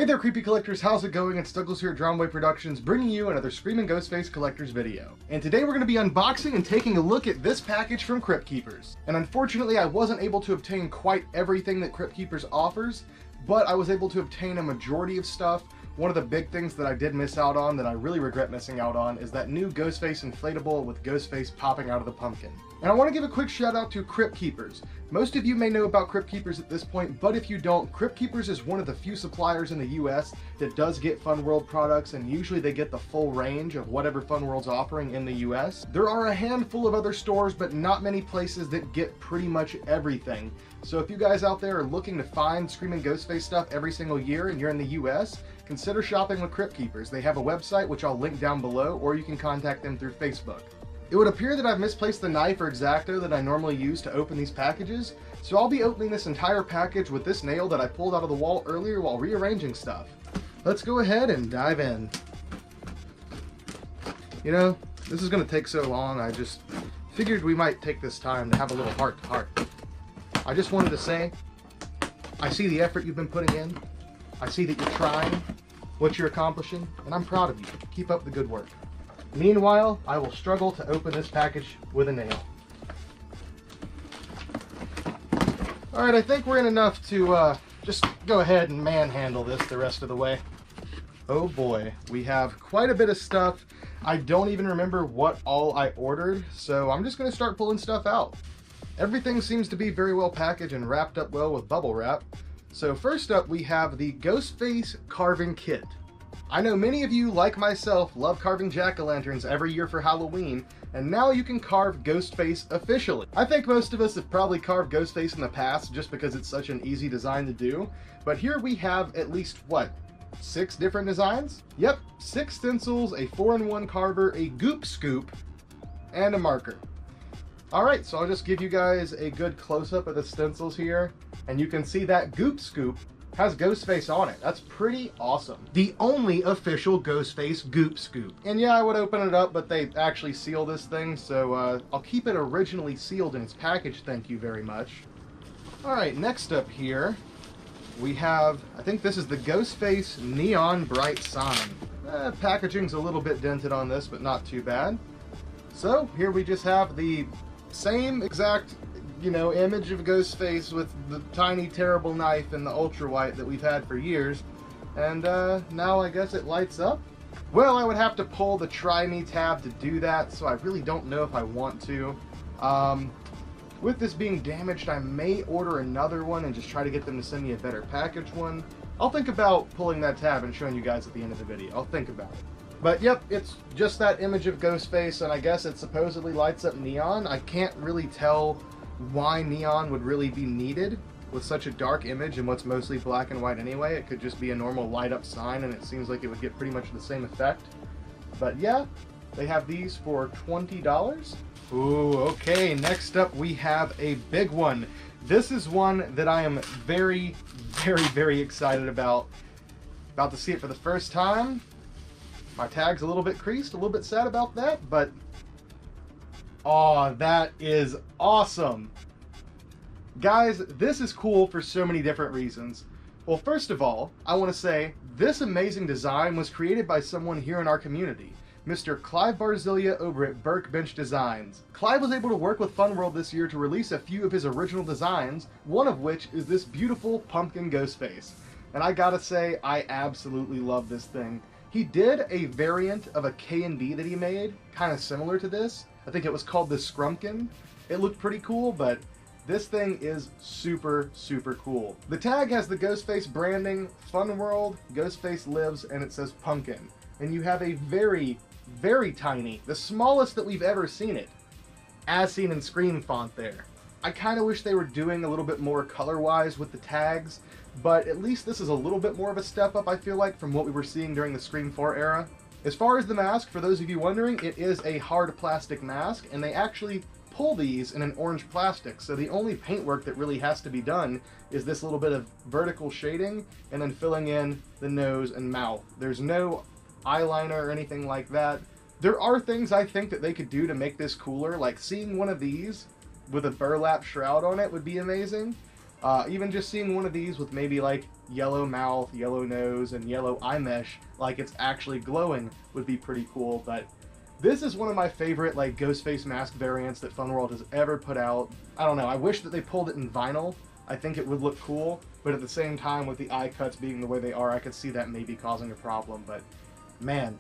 Hey there, creepy collectors, how's it going? It's Douglas here at Dromway Productions, bringing you another Screaming Ghostface Collectors video. And today we're going to be unboxing and taking a look at this package from Crypt Keepers. And unfortunately, I wasn't able to obtain quite everything that Crypt Keepers offers, but I was able to obtain a majority of stuff. One of the big things that I did miss out on, that I really regret missing out on, is that new Ghostface inflatable with Ghostface popping out of the pumpkin. And I want to give a quick shout out to Crypt Keepers. Most of you may know about Crypt Keepers at this point, but if you don't, Crypt Keepers is one of the few suppliers in the US that does get Fun World products, and usually they get the full range of whatever Fun World's offering in the US. There are a handful of other stores, but not many places that get pretty much everything. So if you guys out there are looking to find Screaming Ghostface stuff every single year and you're in the US, consider shopping with Crypt Keepers. They have a website, which I'll link down below, or you can contact them through Facebook. It would appear that I've misplaced the knife or X-Acto that I normally use to open these packages, so I'll be opening this entire package with this nail that I pulled out of the wall earlier while rearranging stuff. Let's go ahead and dive in. You know, this is going to take so long, I just figured we might take this time to have a little heart-to-heart. I just wanted to say, I see the effort you've been putting in, I see that you're trying, what you're accomplishing, and I'm proud of you. Keep up the good work. Meanwhile, I will struggle to open this package with a nail. Alright, I think we're in enough to just go ahead and manhandle this the rest of the way. Oh boy, we have quite a bit of stuff. I don't even remember what all I ordered, so I'm just going to start pulling stuff out. Everything seems to be very well packaged and wrapped up well with bubble wrap. So first up, we have the Ghostface carving kit. I know many of you, like myself, love carving jack-o'-lanterns every year for Halloween, and now you can carve Ghostface officially. I think most of us have probably carved Ghostface in the past just because it's such an easy design to do, but here we have at least, what, 6 different designs? Yep, 6 stencils, a 4-in-1 carver, a goop scoop, and a marker. Alright, so I'll just give you guys a good close-up of the stencils here, and you can see that goop scoop has Ghostface on it. That's pretty awesome. The only official Ghostface goop scoop. And yeah, I would open it up, but they actually seal this thing, so I'll keep it originally sealed in its package, thank you very much. Alright, next up here, we have, I think this is the Ghostface Neon Bright Sign. Packaging's a little bit dented on this, but not too bad. So, here we just have the same exact, you know, image of Ghostface with the tiny terrible knife and the ultra white that we've had for years, and now I guess it lights up. Well, I would have to pull the Try Me tab to do that, so I really don't know if I want to. With this being damaged, I may order another one and just try to get them to send me a better packaged one. I'll think about pulling that tab and showing you guys at the end of the video. I'll think about it. But yep, it's just that image of Ghostface, and I guess it supposedly lights up neon. I can't really tell why neon would really be needed with such a dark image and what's mostly black and white anyway. It could just be a normal light up sign, and it seems like it would get pretty much the same effect. But yeah, they have these for $20. Ooh, okay, next up we have a big one. This is one that I am very, very excited about. About to see it for the first time. My tag's a little bit creased, a little bit sad about that, but oh, that is awesome. Guys, this is cool for so many different reasons. Well, first of all, I want to say this amazing design was created by someone here in our community, Mr. Clive Barzilia over at Burkbench Designs. Clive was able to work with Fun World this year to release a few of his original designs, one of which is this beautiful pumpkin Ghostface. And I gotta say, I absolutely love this thing. He did a variant of a K&D that he made, kind of similar to this. I think it was called the Scrumpkin. It looked pretty cool, but this thing is super cool. The tag has the Ghostface branding, Fun World, Ghostface Lives, and it says Pumpkin. And you have a very tiny, the smallest that we've ever seen it, as seen in Scream font there. I kind of wish they were doing a little bit more color-wise with the tags, but at least this is a little bit more of a step up, I feel like, from what we were seeing during the Scream 4 era. As far as the mask, for those of you wondering, it is a hard plastic mask, and they actually pull these in an orange plastic, so the only paintwork that really has to be done is this little bit of vertical shading, and then filling in the nose and mouth. There's no eyeliner or anything like that. There are things I think that they could do to make this cooler, like seeing one of these with a burlap shroud on it would be amazing. Even just seeing one of these with maybe like yellow mouth, yellow nose, and yellow eye mesh, like it's actually glowing, would be pretty cool. But this is one of my favorite like Ghostface mask variants that Funworld has ever put out. I don't know, I wish that they pulled it in vinyl. I think it would look cool, but at the same time, with the eye cuts being the way they are, I could see that maybe causing a problem. But man,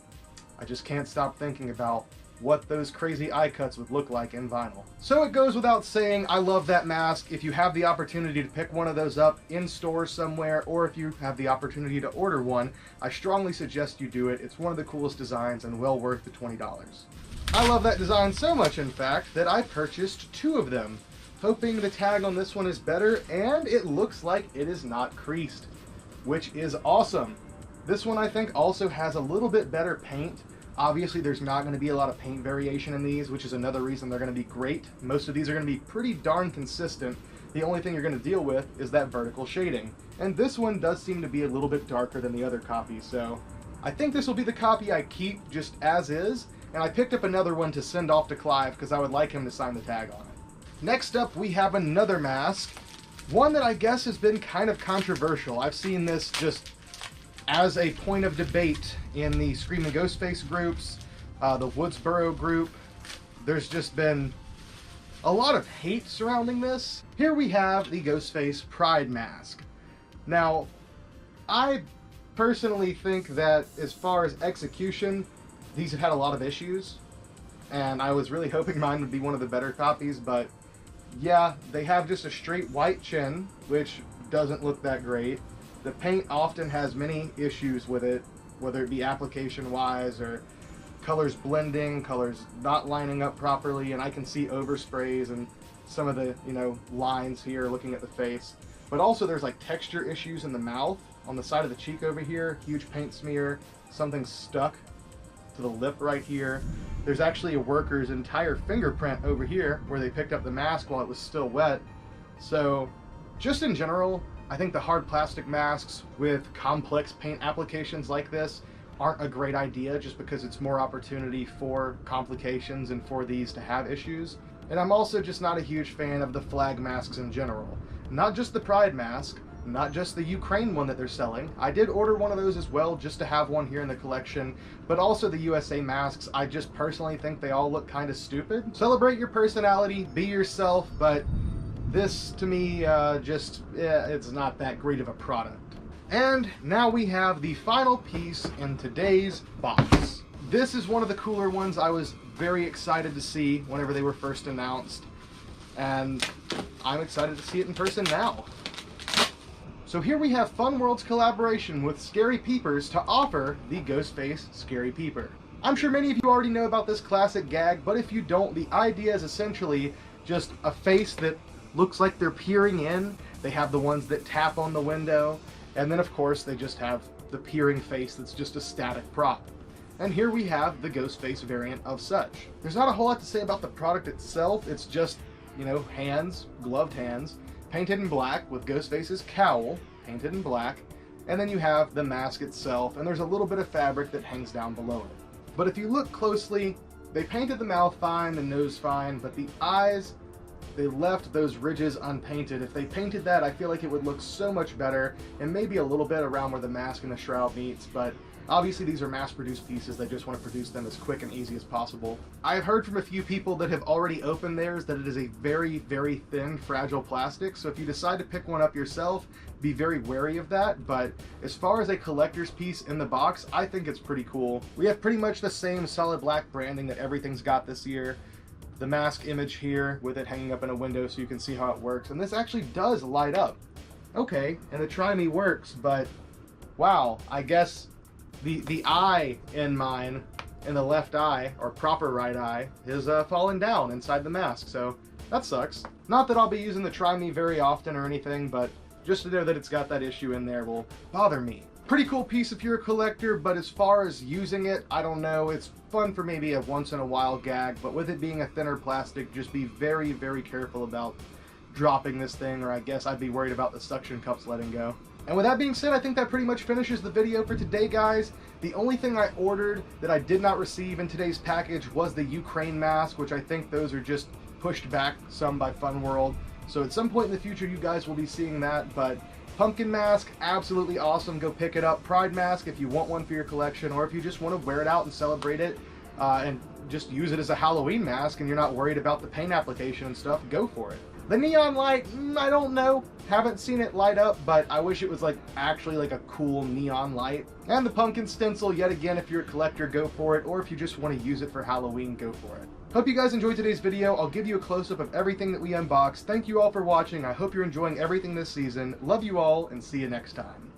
I just can't stop thinking about what those crazy eye cuts would look like in vinyl. So it goes without saying, I love that mask. If you have the opportunity to pick one of those up in stores somewhere, or if you have the opportunity to order one, I strongly suggest you do it. It's one of the coolest designs and well worth the $20. I love that design so much, in fact, that I purchased 2 of them, hoping the tag on this one is better, and it looks like it is not creased, which is awesome. This one I think also has a little bit better paint. Obviously, there's not going to be a lot of paint variation in these, which is another reason they're going to be great. Most of these are going to be pretty darn consistent. The only thing you're going to deal with is that vertical shading. And this one does seem to be a little bit darker than the other copies, so I think this will be the copy I keep just as is. And I picked up another one to send off to Clive because I would like him to sign the tag on it. Next up, we have another mask. One that I guess has been kind of controversial. I've seen this just as a point of debate in the Screaming Ghostface groups, the Woodsboro group. There's just been a lot of hate surrounding this. Here we have the Ghostface Pride mask. Now, I personally think that as far as execution, these have had a lot of issues, and I was really hoping mine would be one of the better copies, but yeah, they have just a straight white chin, which doesn't look that great. The paint often has many issues with it, whether it be application-wise or colors blending, colors not lining up properly, and I can see oversprays and some of the, lines here looking at the face. But also there's like texture issues in the mouth, on the side of the cheek over here, huge paint smear, something stuck to the lip right here. There's actually a worker's entire fingerprint over here where they picked up the mask while it was still wet. So just in general, I think the hard plastic masks with complex paint applications like this aren't a great idea, just because it's more opportunity for complications and for these to have issues. And I'm also just not a huge fan of the flag masks in general. Not just the Pride mask, not just the Ukraine one that they're selling. I did order one of those as well, just to have one here in the collection, but also the USA masks. I just personally think they all look kind of stupid. Celebrate your personality, be yourself, but this, to me, it's not that great of a product. And now we have the final piece in today's box. This is one of the cooler ones. I was very excited to see whenever they were first announced, and I'm excited to see it in person now. So here we have Funworld's collaboration with Scary Peepers to offer the Ghostface Scary Peeper. I'm sure many of you already know about this classic gag, but if you don't, the idea is essentially just a face that looks like they're peering in. They have the ones that tap on the window, and then of course they just have the peering face that's just a static prop. And here we have the Ghostface variant of such. There's not a whole lot to say about the product itself. It's just, hands, gloved hands, painted in black with Ghostface's cowl painted in black, and then you have the mask itself, and there's a little bit of fabric that hangs down below it. But if you look closely, they painted the mouth fine, the nose fine, but the eyes, they left those ridges unpainted. If they painted that, I feel like it would look so much better, and maybe a little bit around where the mask and the shroud meets, but obviously these are mass-produced pieces. They just want to produce them as quick and easy as possible. I've heard from a few people that have already opened theirs that it is a very, very thin, fragile plastic, so if you decide to pick one up yourself, be very wary of that. But as far as a collector's piece in the box, I think it's pretty cool. We have pretty much the same solid black branding that everything's got this year. The mask image here with it hanging up in a window so you can see how it works, and this actually does light up. Okay, and the Try Me works, but wow, I guess the eye in mine, in the left eye, or proper right eye, is falling down inside the mask, so that sucks. Not that I'll be using the Try Me very often or anything, but just to know that it's got that issue in there will bother me. Pretty cool piece if you're a collector, but as far as using it, I don't know. It's fun for maybe a once in a while gag, but with it being a thinner plastic, just be very, very careful about dropping this thing, or I guess I'd be worried about the suction cups letting go. And with that being said, I think that pretty much finishes the video for today, guys. The only thing I ordered that I did not receive in today's package was the Ukraine mask, which I think those are just pushed back some by Funworld. So at some point in the future, you guys will be seeing that, but pumpkin mask, absolutely awesome. Go pick it up. Pride mask, if you want one for your collection, or if you just want to wear it out and celebrate it, and just use it as a Halloween mask and you're not worried about the paint application and stuff, go for it. The neon light, I don't know. Haven't seen it light up, but I wish it was like actually like a cool neon light. And the pumpkin stencil, yet again, if you're a collector, go for it. Or if you just want to use it for Halloween, go for it. Hope you guys enjoyed today's video. I'll give you a close-up of everything that we unboxed. Thank you all for watching. I hope you're enjoying everything this season. Love you all, and see you next time.